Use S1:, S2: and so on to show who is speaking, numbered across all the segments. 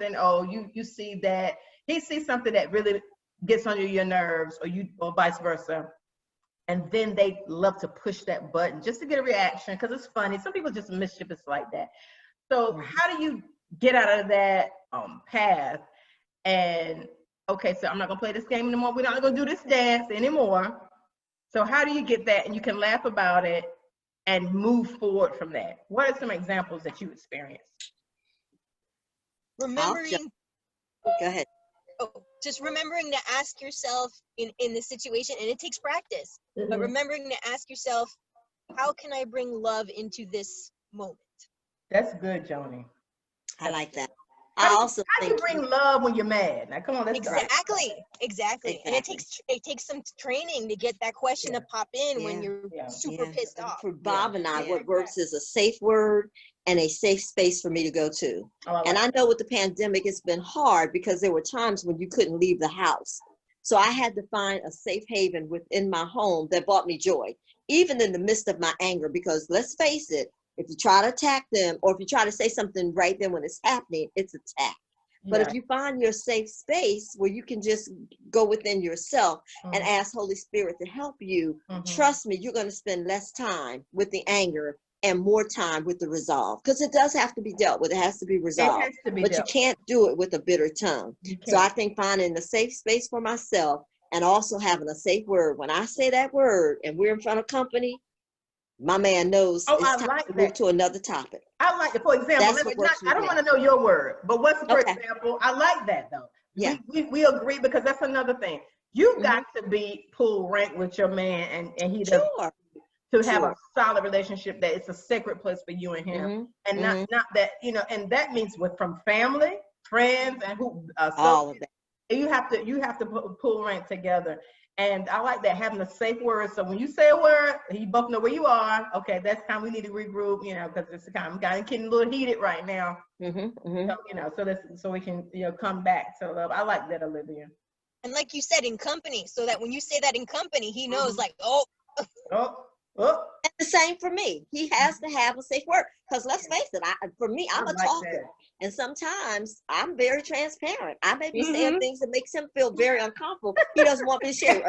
S1: something, oh, you see that he sees something that really gets under your nerves, or vice versa. And then they love to push that button just to get a reaction because it's funny. Some people just mischievous like that. So how do you get out of that path? And okay, so I'm not gonna play this game anymore. We're not gonna do this dance anymore. So how do you get that? And you can laugh about it and move forward from that. What are some examples that you experienced?
S2: Remembering.
S3: Go ahead.
S2: Just remembering to ask yourself in the situation, and it takes practice, but remembering to ask yourself, how can I bring love into this moment?
S1: That's good, Joni.
S3: I like that.
S1: How do you bring love when you're mad? Now, come on, let's
S2: Exactly. And it takes some training to get that question to pop in when you're super pissed off.
S3: For Bob and I, what works is a safe word and a safe space for me to go to. And I know with the pandemic, it's been hard because there were times when you couldn't leave the house. So I had to find a safe haven within my home that brought me joy, even in the midst of my anger, because let's face it, if you try to attack them, or if you try to say something right then when it's happening, it's attack. But if you find your safe space where you can just go within yourself and ask Holy Spirit to help you, trust me, you're going to spend less time with the anger and more time with the resolve, because it does have to be dealt with. It has to be resolved. But you can't do it with a bitter tongue. So I think finding a safe space for myself and also having a safe word. When I say that word and we're in front of company, my man knows it's time to move to another topic.
S1: I like it. For example, I don't want to know your word, but what's for example? I like that though. Yeah, we agree, because that's another thing. You've got to be pull rank with your man, and he does to have a solid relationship that it's a sacred place for you and him, and not that and that means from family, friends, and all of that. You have to pull rank together. And I like that, having a safe word. So when you say a word, you both know where you are. Okay, that's time we need to regroup, because it's I'm getting a little heated right now. So we can, come back. So I like that, Olivia.
S2: And like you said, in company, so that when you say that in company, he knows
S3: And the same for me. He has to have a safe word, because let's face it, I'm a talker. And sometimes I'm very transparent. I may be saying things that makes him feel very uncomfortable. He doesn't want me to share.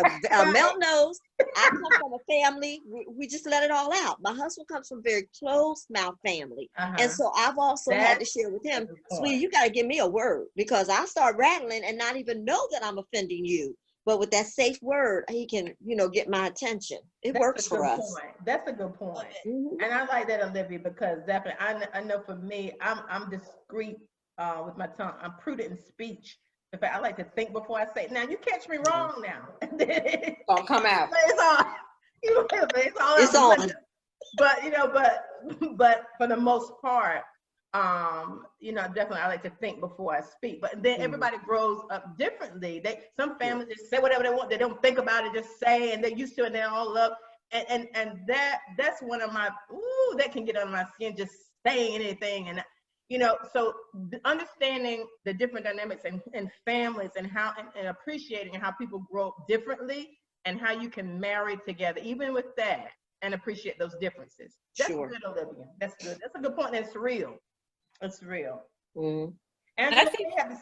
S3: Mel knows I come from a family, we just let it all out. My husband comes from a very closed-mouth family. And so I've also had to share with him, sweetie, you got to give me a word, because I start rattling and not even know that I'm offending you. But with that safe word, he can, get my attention. It works for us.
S1: That's a good point. And I like that, Olivia, because definitely, I know for me, I'm discreet with my tongue. I'm prudent in speech. In fact, I like to think before I say it. Now, you catch me wrong now.
S4: Don't come out.
S1: It's on. But for the most part, definitely I like to think before I speak. But then everybody grows up differently. Some families just say whatever they want. They don't think about it, just say, and they're used to it, and they're all up. And that's one of my that can get under my skin, just saying anything. And so understanding the different dynamics in families, and how and appreciating how people grow up differently, and how you can marry together, even with that, and appreciate those differences. That's good, Olivia. That's good. That's a good point. That's real. It's real.
S5: And I think, I was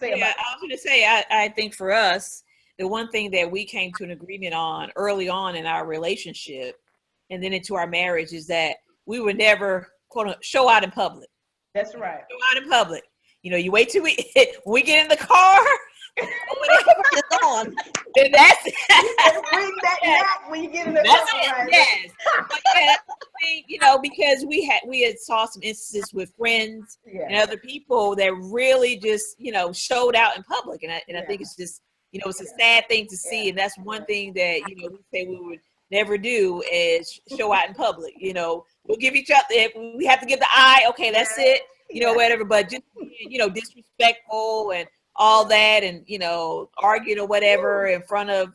S5: going to say, I think for us, the one thing that we came to an agreement on early on in our relationship and then into our marriage is that we would never, quote unquote, show out in public.
S1: That's right.
S5: Show out in public. You wait till when we get in the car,
S3: it's on.
S5: Then that's
S1: it. Bring that back when you get in the car. Right?
S5: Yes. Because we had saw some instances with friends and other people that really just, showed out in public. And I think it's just, it's a sad thing to see. And that's one thing that, we say we would never do is show out in public. We'll give each other, if we have to give the eye, okay, that's it, whatever. But just, disrespectful and all that, and, arguing or whatever in front of,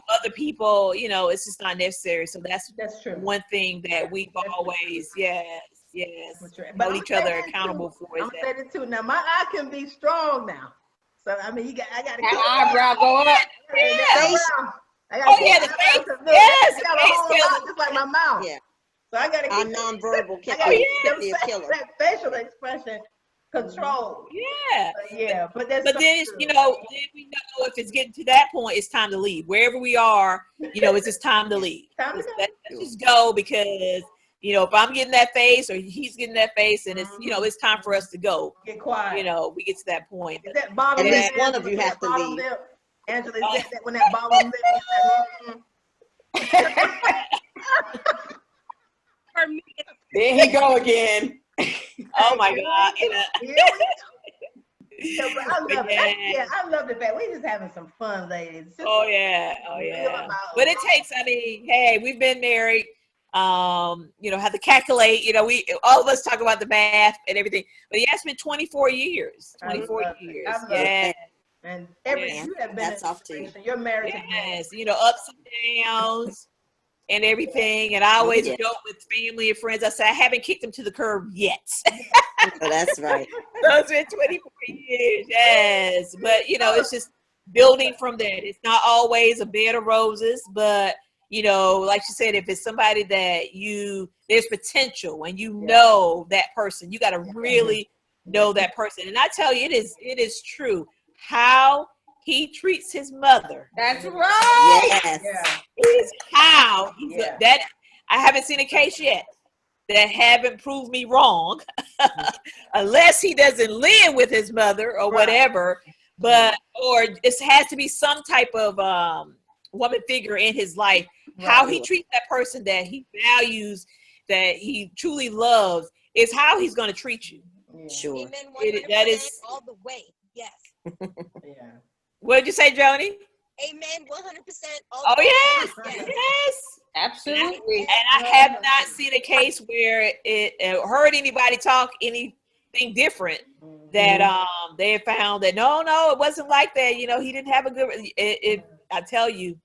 S5: other people, it's just not necessary. So that's true. One thing that we've always, hold each other accountable for.
S1: I'm saying it too. Now, my eye can be strong now. So, I mean, I got to get
S4: eyebrow go up.
S1: The face.
S5: Yes.
S1: Just like my mouth.
S3: Yeah.
S1: So I got to
S3: keep nonverbal can be a killer.
S1: That facial expression control.
S5: Yeah.
S1: But that's
S5: then it's, you know, then we know if it's getting to that point, it's time to leave. Wherever we are, you know, it's just time to leave. Let's just go, because, you know, if I'm getting that face or he's getting that face, and it's, you know, it's time for us to go.
S1: Get quiet.
S5: You know, we get to that point.
S1: Is that bottom
S3: At
S1: lip,
S3: least one of you have to leave.
S1: Lip? Angela, is that when that bottom lip is
S4: There he go again.
S5: Oh my God.
S1: Yeah, but I love it. Yeah, I love the fact we just having some fun, ladies. Just
S5: Oh yeah. But it takes, I mean, hey, we've been married. You know, have to calculate, you know, we all of us talk about the math and everything, but yeah, it's been 24 years. 24 years. Yeah.
S1: And you have been
S3: that's off to you.
S1: You're married.
S5: Yes, you know, ups and downs and everything. And I always joke with family and friends. I say I haven't kicked them to the curb yet.
S3: Oh, that's right.
S5: So it's been 24 years. Yes, but you know, it's just building from that. It's not always a bed of roses, but you know, like you said, if it's somebody that there's potential and you know that person, you got to really know that person. And I tell you, it is true how he treats his mother.
S4: That's right.
S3: Yes.
S5: Is how that I haven't seen a case yet that haven't proved me wrong, unless he doesn't live with his mother or whatever. But or it has to be some type of woman figure in his life. How he treats that person that he values, that he truly loves, is how he's going to treat you.
S3: Sure.
S2: Amen. That is all the way. Yes.
S5: What did you say, Joni?
S2: Amen. 100%.
S5: Oh yes, yes,
S4: absolutely.
S5: And I have not seen a case where it heard anybody talk anything different. That they found that no, it wasn't like that. You know, he didn't have a good. I tell you,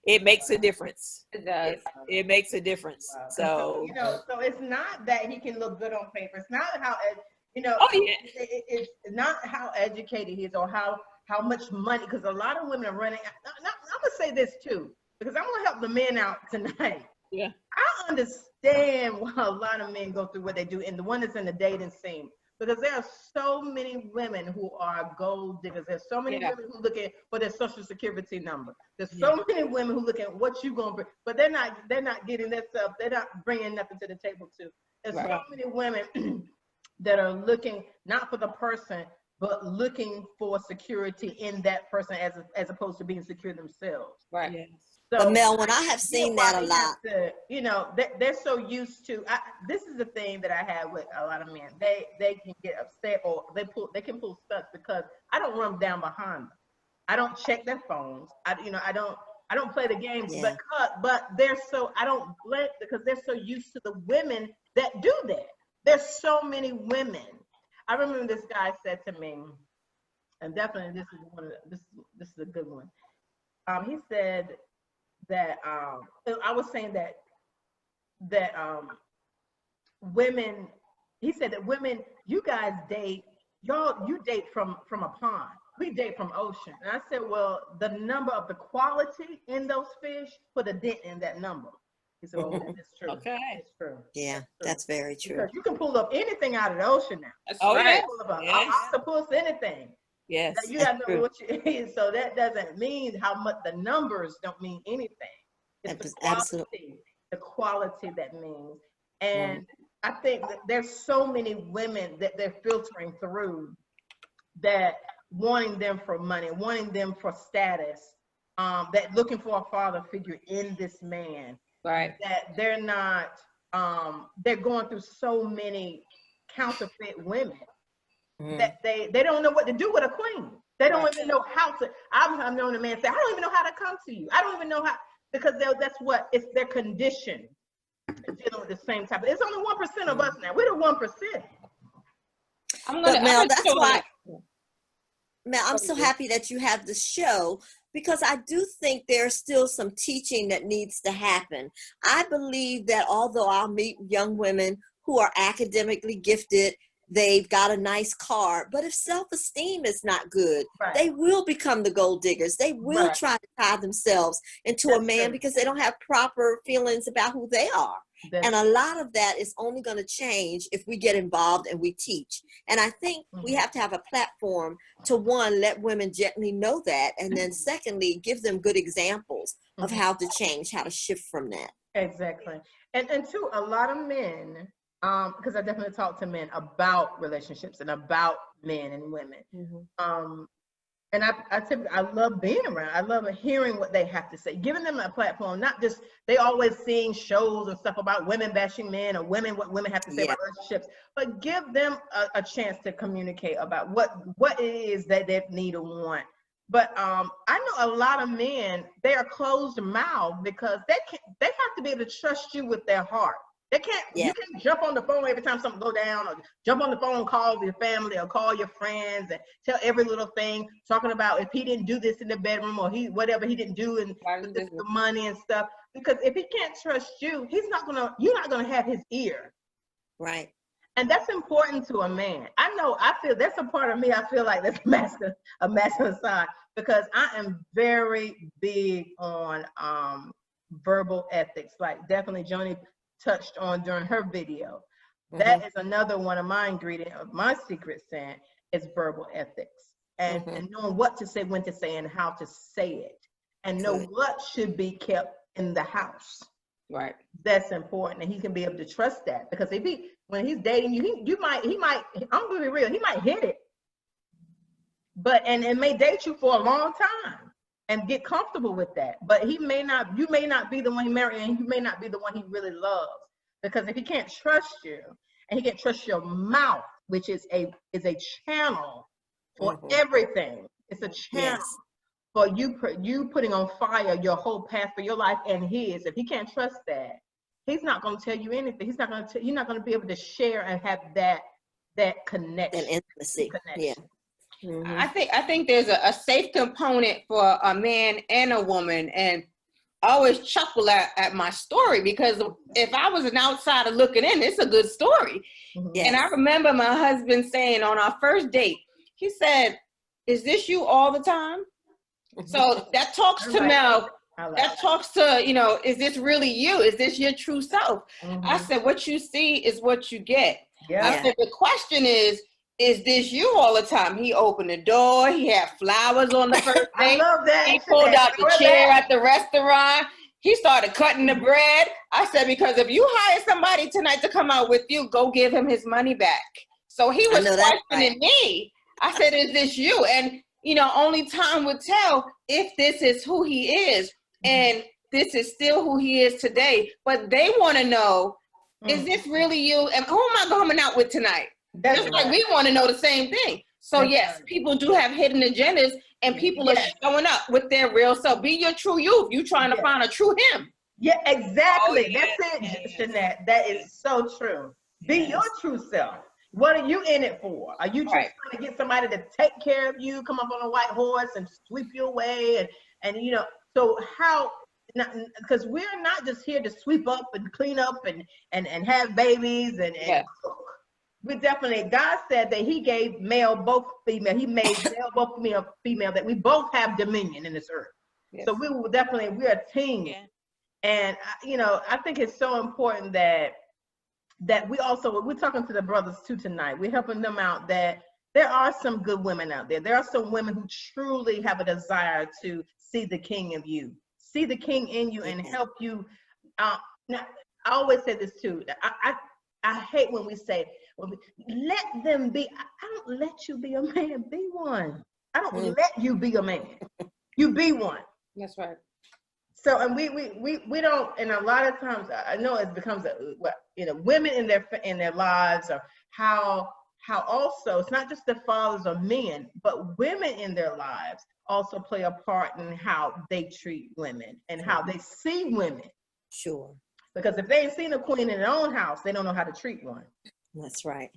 S5: it makes a difference.
S4: It does.
S5: It makes a difference.
S1: Wow.
S5: So
S1: you know, so it's not that he can look good on paper. It's not how it's not how educated he is or how much money. Because a lot of women are running. I'm gonna say this too, because I'm gonna help the men out tonight.
S5: Yeah,
S1: I understand why a lot of men go through what they do, and the one that's in the dating scene. Because there are so many women who are gold diggers. There's so many women who look at for their social security number. There's so many women who look at what you gonna bring, but they're not getting that stuff. They're not bringing nothing to the table too. There's so many women that are looking not for the person, but looking for security in that person as opposed to being secure themselves.
S4: Right.
S5: yes.
S1: So,
S3: But Mel, when I have seen that a lot,
S1: you know, they're so used to. This is the thing that I have with a lot of men. They can get upset or they can pull stunts because I don't run down behind them. I don't check their phones. I don't play the games.
S3: Yeah.
S1: But they're so I don't blink because they're so used to the women that do that. There's so many women. I remember this guy said to me, and definitely this is a good one. He said that I was saying that women. He said that women, you guys date, you date from a pond. We date from ocean. And I said, well, the number of the quality in those fish put a dent in that number. He said, well, that's true.
S5: Okay.
S1: It's true.
S3: yeah, that's very true.
S1: Because you can pull up anything out of the ocean now.
S4: That's
S5: Oh,
S4: right.
S5: yeah.
S1: Pull up an
S5: Yes.
S1: octopus, anything.
S5: Yes.
S1: You gotta know what you eat. So that doesn't mean how much the numbers don't mean anything. It's the quality that means. And I think that there's so many women that they're filtering through that wanting them for money, wanting them for status, that looking for a father figure in this man.
S4: Right.
S1: That they're not, they're going through so many counterfeit women that they don't know what to do with a queen. They don't even know how to. I've known a man say, I don't even know how to come to you. I don't even know how, because that's what, it's their condition dealing with the same type. It's only 1% of us now. We're the 1%.
S3: Mel, that's why, Mel, I'm so happy that you have the show, because I do think there's still some teaching that needs to happen. I believe that although I'll meet young women who are academically gifted, they've got a nice car, but if self-esteem is not good, they will become the gold diggers. They will try to tie themselves into a man because they don't have proper feelings about who they are. And a lot of that is only going to change if we get involved and we teach. And I think we have to have a platform to, one, let women gently know that, and then secondly, give them good examples of how to change, how to shift from that.
S1: Exactly. And two, a lot of men, because I definitely talk to men about relationships and about men and women. And I love being around. I love hearing what they have to say, giving them a platform, not just, they always seeing shows and stuff about women bashing men or what women have to say about relationships, but give them a chance to communicate about what it is that they need or want. But I know a lot of men, they are closed mouthed because they have to be able to trust you with their heart. They can't, you can't jump on the phone every time something go down, or jump on the phone, call your family or call your friends and tell every little thing, talking about if he didn't do this in the bedroom or whatever he didn't do and the money and stuff. Because if he can't trust you, you're not gonna have his ear.
S3: Right.
S1: And that's important to a man. I feel that's a part of me. I feel like that's a masculine side, because I am very big on verbal ethics. Like definitely Joni touched on during her video. That is another one of my ingredients of my secret scent is verbal ethics, and knowing what to say, when to say, and how to say it, and know what should be kept in the house.
S4: Right.
S1: That's important, and he can be able to trust that, because when he's dating you, he might, I'm gonna be real, he might hit it, and it may date you for a long time and get comfortable with that, but you may not be the one he married, and you may not be the one he really loves, because if he can't trust you and he can't trust your mouth, which is a channel for everything. It's a channel for you putting on fire your whole path for your life and his. If he can't trust that, he's not going to tell you anything. You're not going to be able to share and have that connection,
S3: and intimacy. Yeah.
S4: I think there's a safe component for a man and a woman, and I always chuckle at my story, because if I was an outsider looking in, it's a good story. And I remember my husband saying on our first date, he said, "Is this you all the time?" So that talks to Mel. That talks to, is this really you? Is this your true self? I said, what you see is what you get. I said, the question is this you all the time? He opened the door. He had flowers on the first day.
S1: I love that.
S4: He pulled out the chair at the restaurant. He started cutting the bread. I said, because if you hire somebody tonight to come out with you, go give him his money back. So he was questioning me. I said, is this you? And, only time would tell if this is who he is. And this is still who he is today. But they want to know, is this really you? And who am I going out with tonight? Just like we want to know the same thing. So yes, people do have hidden agendas, and people are showing up with their real self. Be your true you if you're trying to find a true him.
S1: Yeah, exactly. That's it, Jeanette. That is so true. Be your true self. What are you in it for? Are you just trying to get somebody to take care of you, come up on a white horse and sweep you away? And so how, because we're not just here to sweep up and clean up and have babies and cook. We definitely, God said that he gave male both female. He made male both female, that we both have dominion in this earth. So we're a team. And I think it's so important that we're talking to the brothers too tonight. We're helping them out, that there are some good women out there. There are some women who truly have a desire to see the king of you, see the king in you, and help you. Now, I always say this too. I hate when we say, let them be. I don't let you be a man, be one. I don't let you be a man. You be one.
S4: That's right.
S1: So, and we don't, and a lot of times I know it becomes women in their lives, or how also it's not just the fathers of men, but women in their lives also play a part in how they treat women and how they see women.
S3: Sure.
S1: Because if they ain't seen a queen in their own house, they don't know how to treat one.
S3: That's right.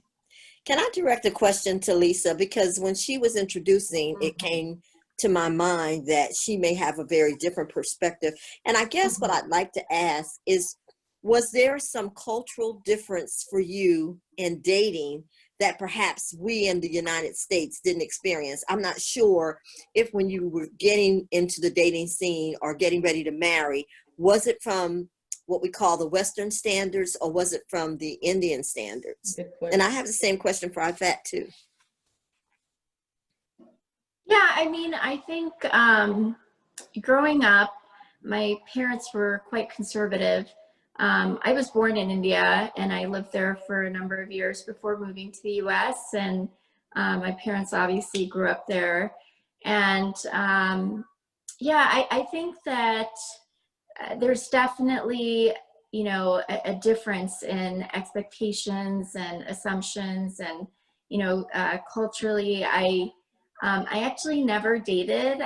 S3: Can I direct a question to Lisa? Because when she was introducing, it came to my mind that she may have a very different perspective. And I guess what I'd like to ask is, was there some cultural difference for you in dating that perhaps we in the United States didn't experience? I'm not sure if when you were getting into the dating scene or getting ready to marry, was it from what we call the Western standards, or was it from the Indian standards? And I have the same question for Ifat too.
S6: Yeah, I mean, I think growing up, my parents were quite conservative. I was born in India and I lived there for a number of years before moving to the US. And my parents obviously grew up there. And yeah, I think that there's definitely, you know, a difference in expectations and assumptions. And, you know, culturally, I actually never dated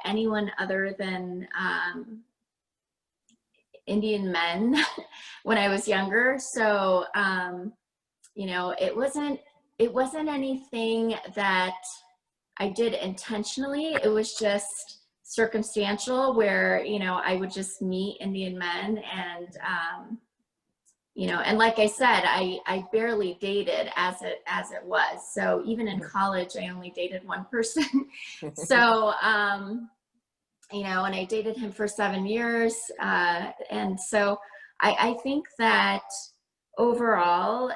S6: anyone other than Indian men when I was younger. So, you know, it wasn't anything that I did intentionally. It was just circumstantial where, you know, I would just meet Indian men and, you know, and like I said, I barely dated as it was. So even in college, I only dated one person. So, you know, and I dated him for 7 years. And so I think that overall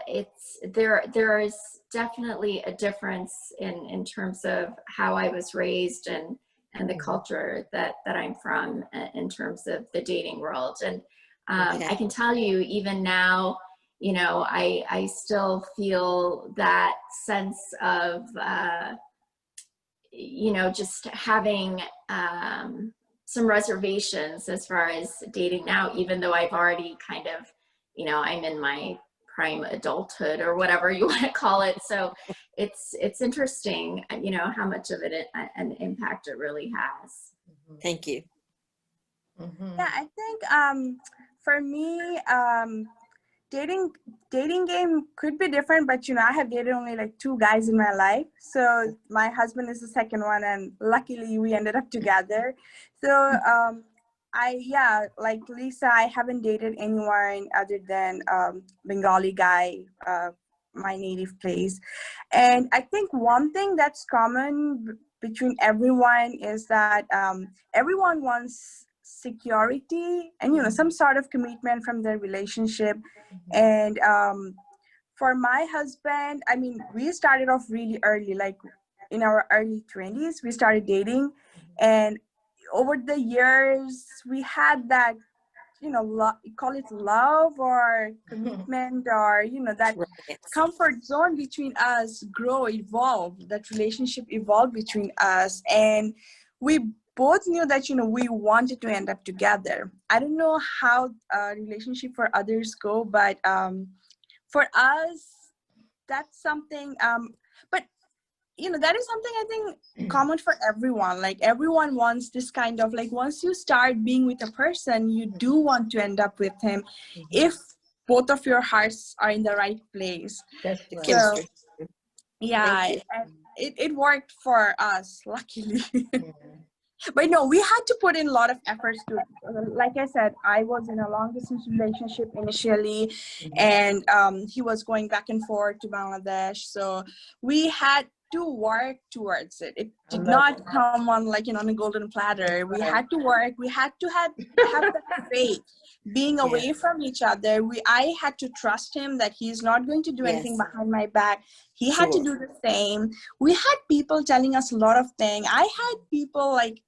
S6: there is definitely a difference in terms of how I was raised and the culture that I'm from in terms of the dating world. And I can tell you even now, you know, I still feel that sense of, you know, just having some reservations as far as dating now, even though I've already kind of, you know, I'm in my prime adulthood or whatever you want to call it. So it's interesting, you know, how much of it an impact it really has.
S3: Thank you.
S7: Yeah, I think for me, dating game could be different, but you know, I have dated only like 2 guys in my life. So my husband is the second one, and luckily we ended up together. So yeah, like Lisa, I haven't dated anyone other than Bengali guy, my native place. And I think one thing that's common between everyone is that everyone wants security and, you know, some sort of commitment from their relationship. And for my husband, I mean, we started off really early, like in our early 20s, we started dating. And over the years, we had that, you know, call it love or commitment, or, you know, that comfort zone between us evolved, that relationship evolved between us. And we both knew that, you know, we wanted to end up together. I don't know how relationship for others go, but for us, that's something, but you know, that is something I think common for everyone. Like everyone wants this kind of, like, once you start being with a person, you do want to end up with him if both of your hearts are in the right place.
S1: That's right.
S7: So, yeah, it worked for us, luckily. But no, we had to put in a lot of efforts to, like I said, I was in a long distance relationship initially, and he was going back and forth to Bangladesh. So we had to work towards it. It did not come on, like, you know, on a golden platter. We had to work. We had to have that faith. Being away from each other, I had to trust him that he's not going to do anything behind my back. He had to do the same. We had people telling us a lot of things. I had people like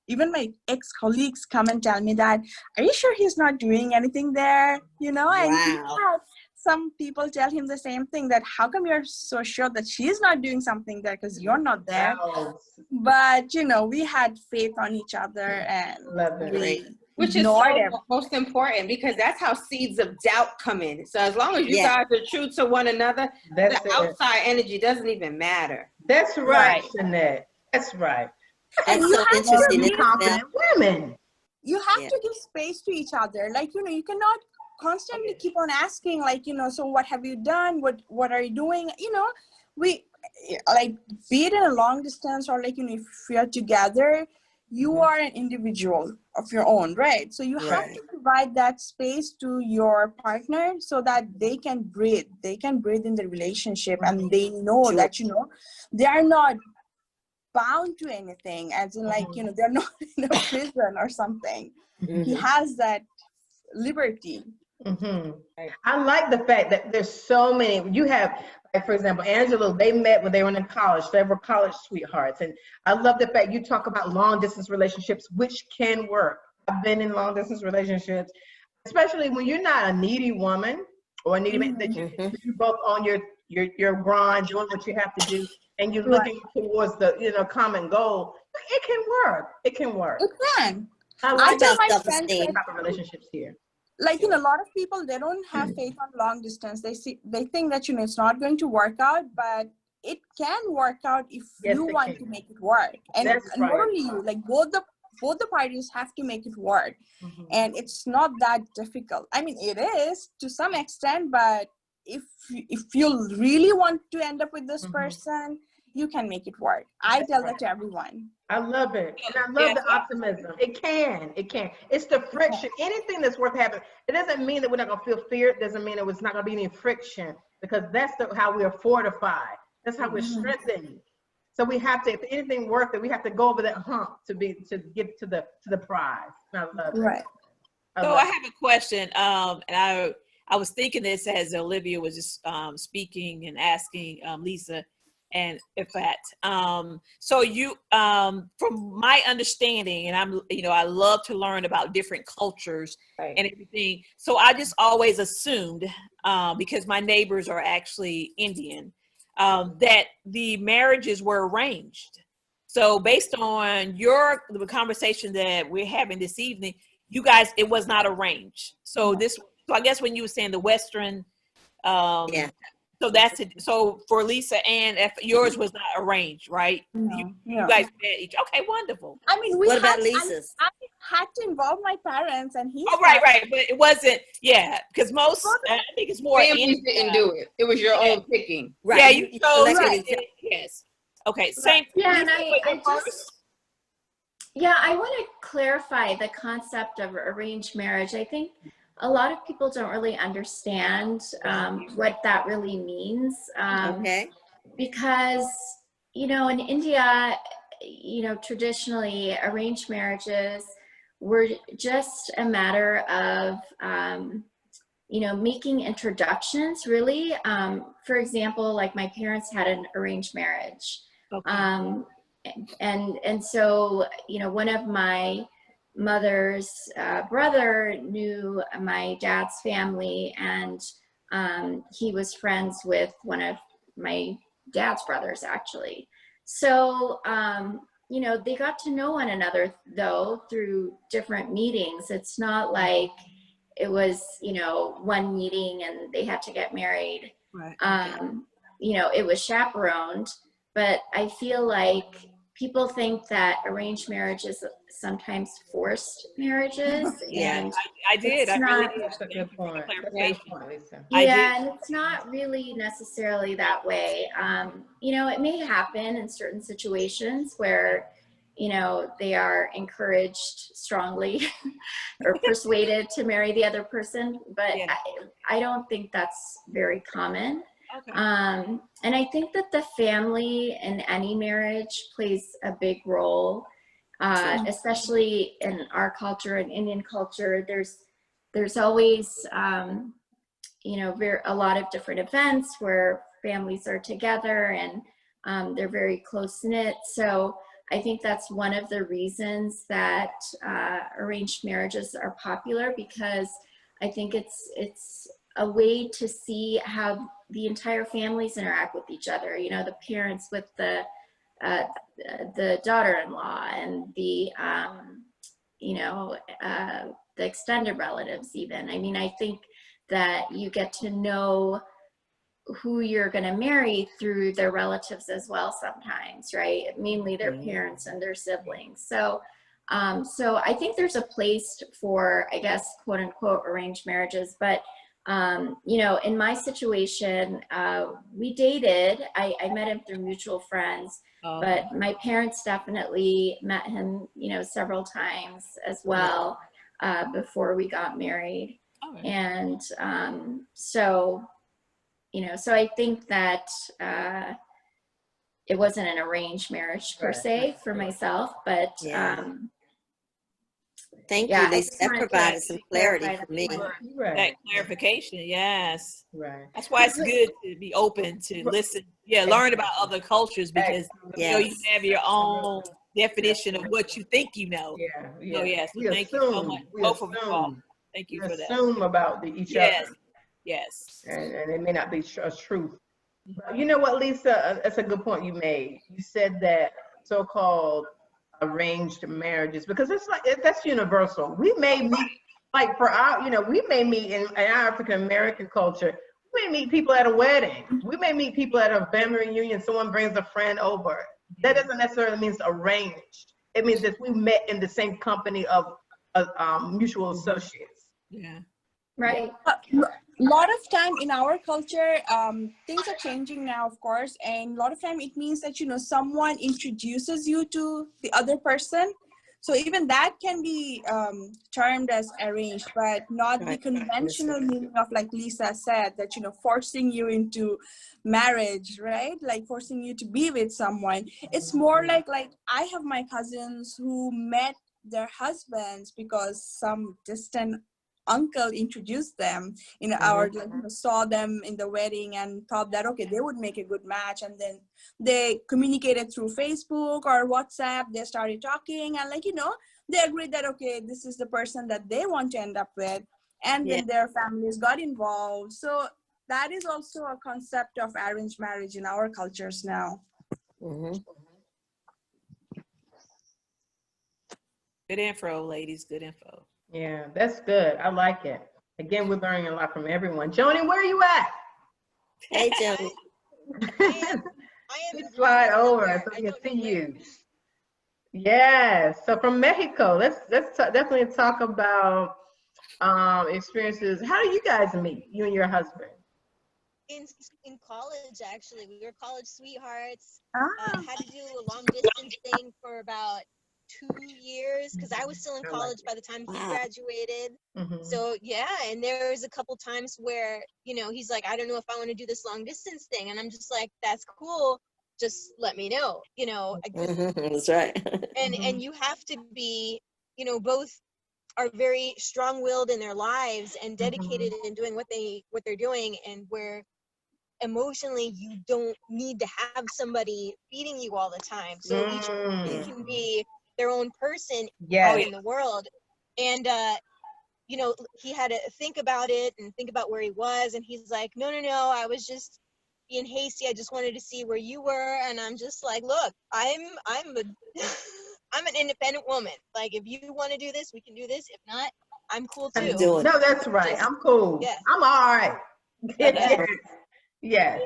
S7: even my ex-colleagues come and tell me that, are you sure he's not doing anything there? You know, and he had some people tell him the same thing, that how come you're so sure that she's not doing something there because you're not there? But, you know, we had faith on each other, and
S4: which is so most important, because that's how seeds of doubt come in. So as long as you guys are true to one another, the outside energy doesn't even matter.
S1: That's right, Shanette. That's right.
S3: And you have to
S1: be confident women.
S7: You have to give space to each other. Like, you know, you cannot constantly keep on asking, like, you know, so what have you done? What are you doing? You know, we, like, be it in a long distance or, like, you know, if you're together, you are an individual of your own, right? So you have to provide that space to your partner so that they can breathe. They can breathe in the relationship, and they know that, you know, they are not bound to anything, as in, like, you know, they're not in a prison or something. He has that liberty.
S1: I like the fact that there's so many. You have, like, for example, Angela, they met when they were in college. They were college sweethearts. And I love the fact you talk about long distance relationships, which can work. I've been in long distance relationships, especially when you're not a needy woman or a needy man, that you both on your grind, doing what you have to do, and you're looking towards the common goal. It can work. It can work.
S7: It can.
S1: I like
S3: tell my
S1: friends type of relationships here.
S7: Like, a lot of people, they don't have faith on long distance. They think that, it's not going to work out, but it can work out if you want to make it work. And not only you, like both the parties have to make it work. And it's not that difficult. I mean, it is to some extent, but if you really want to end up with this person, you can make it work. I tell that to everyone.
S1: I love it. And I love the optimism. It can. It's the friction. Anything that's worth having. It doesn't mean that we're not going to feel fear. It doesn't mean that it's not going to be any friction, because that's how we are fortified. That's how we're strengthened. So we have to, if anything worth it, we have to go over that hump to get to the prize. I love it.
S7: Right.
S5: So I have a question. And I was thinking this as Olivia was just speaking and asking Lisa and Ifat. So you, from my understanding, and I love to learn about different cultures and everything. So I just always assumed, because my neighbors are actually Indian, that the marriages were arranged. So based on the conversation that we're having this evening, you guys, it was not arranged. So I guess when you were saying the Western, so that's it. So for Lisa Ann, if yours was not arranged, right? You guys met each. Okay, wonderful.
S7: I mean, what about Lisa's? I had to involve my parents, and he.
S5: Oh, right, but it wasn't. Yeah, because most I think it's more.
S4: Families didn't do it. It was your own picking.
S5: Right. Yeah, you chose. Right. Yes. Okay. Same.
S6: Yeah, and I want to clarify the concept of arranged marriage. I think a lot of people don't really understand what that really means. Because, in India, traditionally arranged marriages were just a matter of, making introductions, really. For example, like my parents had an arranged marriage. And so, one of my mother's brother knew my dad's family, and he was friends with one of my dad's brothers, actually. So, they got to know one another, though, through different meetings. It's not like it was, one meeting and they had to get married. It was chaperoned, but I feel like people think that arranged marriage is sometimes forced marriages. And
S5: I did. I really did.
S1: That's a good point.
S6: Yeah, and it's not really necessarily that way. It may happen in certain situations where, they are encouraged strongly or persuaded to marry the other person, but I don't think that's very common. And I think that the family in any marriage plays a big role, especially in our culture and Indian culture. There's always, a lot of different events where families are together and they're very close knit. So I think that's one of the reasons that arranged marriages are popular, because I think it's a way to see how the entire families interact with each other. The parents with the daughter-in-law and the extended relatives even. I mean, I think that you get to know who you're going to marry through their relatives as well sometimes, right? Mainly their parents and their siblings. So I think there's a place for, I guess, quote unquote, arranged marriages. But, in my situation, we dated. I met him through mutual friends, but my parents definitely met him, several times as well before we got married. And so I think that it wasn't an arranged marriage per se for myself, but
S3: Thank you, Lisa. That provided some clarity for me.
S5: Right. That clarification, yes.
S1: Right.
S5: That's why it's good to be open to listen. Yeah, learn about other cultures because you know you have your own definition of what you think you know.
S1: Yeah.
S5: So yes, thank you so much. Both of you all. Thank you for that.
S1: Assume about each other.
S5: Yes.
S1: And it may not be a truth. You know what, Lisa? That's a good point you made. You said that so-called arranged marriages, because it's like that's universal. We may meet, like for our, we may meet in our African American culture. We may meet people at a wedding. We may meet people at a family reunion. Someone brings a friend over. That doesn't necessarily mean arranged. It means that we met in the same company of mutual associates.
S5: Yeah.
S6: Right.
S7: A lot of time in our culture, things are changing now, of course, and a lot of time it means that someone introduces you to the other person. So even that can be termed as arranged, but not the conventional meaning of, like Lisa said, that forcing you into marriage, right? Like forcing you to be with someone. It's more like I have my cousins who met their husbands because some distant uncle introduced them our saw them in the wedding and thought that okay, they would make a good match, and then they communicated through Facebook or WhatsApp. They started talking and they agreed that okay, this is the person that they want to end up with, and then their families got involved. So that is also a concept of arranged marriage in our cultures now.
S3: Mm-hmm.
S5: Good info, ladies. Good info.
S1: Yeah, that's good. I like it. Again, we're learning a lot from everyone. Joni, where are you at?
S3: Hey, Joni.
S1: Please slide over so we can see you. Yes. So from Mexico, let's definitely talk about experiences. How do you guys meet, you and your husband?
S2: In college, actually. We were college sweethearts. Had to do a long distance thing for about 2 years because I was still in college by the time he graduated. So yeah, and there was a couple times where he's like, I don't know if I want to do this long distance thing, and I'm just like, that's cool, just let me know.
S3: That's right.
S2: And you have to be, both are very strong-willed in their lives and dedicated in doing what they're doing, and where emotionally you don't need to have somebody feeding you all the time, so each person can be their own person out in the world. And he had to think about it and think about where he was, and he's like, no, I was just being hasty, I just wanted to see where you were. And I'm just like, look, I'm an independent woman, like if you want to do this, we can do this, if not, I'm cool too.
S1: No, that's right. I'm cool. I'm all right. Yes.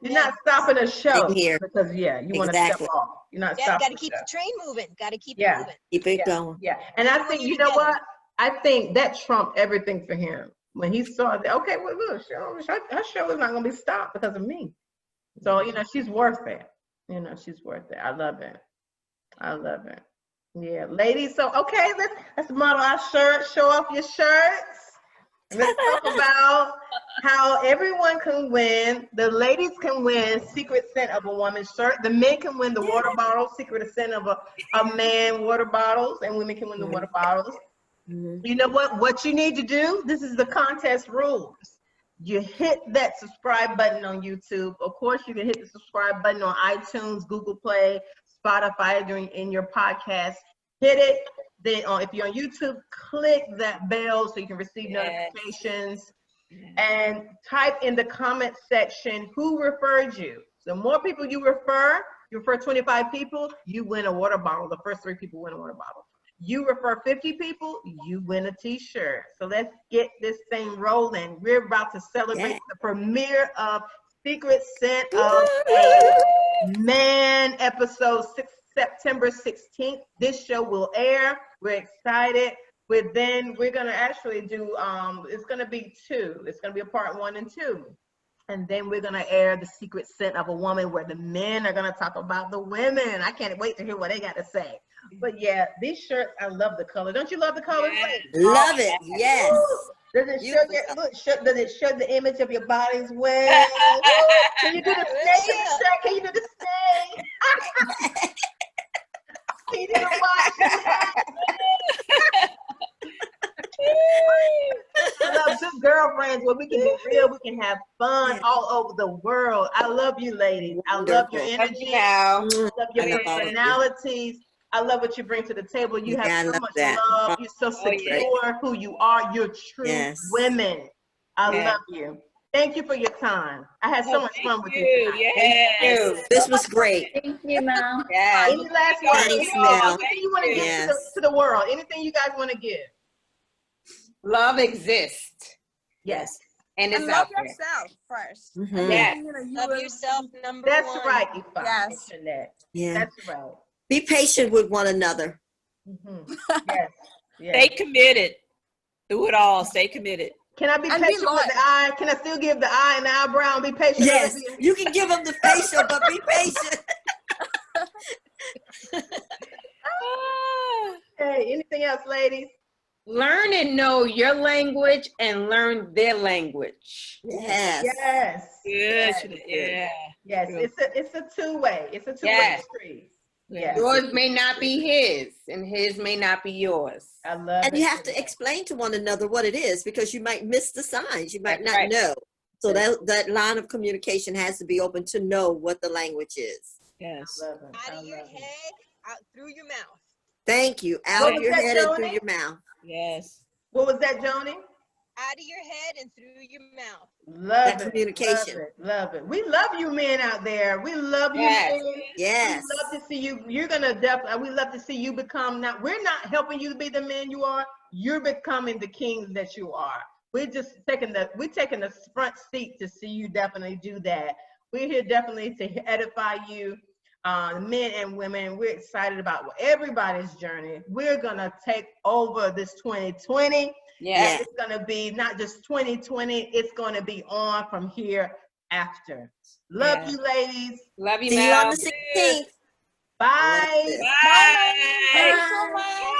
S1: You're not stopping a show because you want to step off. You're not stopping.
S2: Got to keep the train moving. Got to keep it moving.
S3: Keep it going.
S1: Yeah. And I think what? I think that trumped everything for him when he saw that. Okay, well, look, her show is not going to be stopped because of me. So she's worth it. She's worth it. I love it. Yeah, ladies. So okay, let's model our shirts. Show off your shirts. Let's talk about how everyone can win. The ladies can win Secret Scent of a Woman shirt. The men can win the water bottle, Secret Scent of a man water bottles, and women can win the water bottles. You know what you need to do? This is the contest rules. You hit that subscribe button on YouTube. Of course, you can hit the subscribe button on iTunes, Google Play, Spotify, in your podcast. Hit it. Then if you're on YouTube, click that bell so you can receive notifications. And type in the comment section who referred you. The more people you refer 25 people, you win a water bottle. The first 3 people win a water bottle. You refer 50 people, you win a t-shirt. So let's get this thing rolling. We're about to celebrate the premiere of Secret Scent of a Man episode September 16th. This show will air. We're excited. We're going to actually do, it's going to be 2. It's going to be a part 1 and 2. And then we're going to air the Secret Scent of a Woman, where the men are going to talk about the women. I can't wait to hear what they got to say. But yeah, these shirts, I love the color. Don't you love the color?
S3: Yes. Love it. Yes.
S1: Does it show the image of your body as well? Can you do the snake? Can you do the snake? Can you do the watch? good girlfriends where we can be real, we can have fun all over the world. I love you, ladies. I love your energy. I love your personalities. I love what you bring to the table. You have so much love. You're so secure who you are. You're true women. I love you. Thank you for your time. I had so much fun with you.
S3: Thank you. This was great.
S6: Thank you, Mel.
S1: Any last words?
S3: Thanks, Mel.
S1: Anything you want to give to the world? Anything you guys want to give?
S4: Love exists.
S1: Yes.
S7: And love yourself first.
S4: Yes.
S2: Love yourself, number
S1: That's
S2: one.
S1: right, Ifa.
S7: Yes.
S3: Yeah.
S1: That's right.
S3: Be patient with one another.
S1: Yes.
S5: Stay committed. Do it all. Stay committed.
S1: Can I be patient with the eye? Can I still give the eye and the eyebrow and be patient?
S3: Yes, you can give them the facial, but be patient.
S1: Hey, anything else, ladies?
S4: Learn and know your language and learn their language.
S3: Yes.
S1: Yes.
S5: Good.
S1: Yeah. Yes. It's a two-way. It's a two-way street. Yes.
S4: Yours may not be his, and his may not be yours.
S1: I love it.
S3: And you have to explain to one another what it is, because you might miss the signs. You might not know. So that line of communication has to be open to know what the language is.
S5: Yes.
S2: Out of your head, out through your mouth.
S3: Thank you. Out of your head and through your mouth.
S5: Yes.
S1: What was that, Joni?
S2: Out of your head and through your mouth.
S1: Love it.
S3: Communication.
S1: Love it. We love you men out there. We love you men.
S3: Yes.
S1: We love to see you. You're gonna definitely. We love to see you become. Now we're not helping you to be the man you are. You're becoming the kings that you are. We're just taking the front seat to see you definitely do that. We're here definitely to edify you, men and women. We're excited about everybody's journey. We're gonna take over this 2020.
S4: Yeah.
S1: It's going to be not just 2020. It's going to be on from here after. Love you, ladies.
S4: Love you,
S3: See you on the 16th.
S1: Bye.
S5: Bye.
S6: Bye.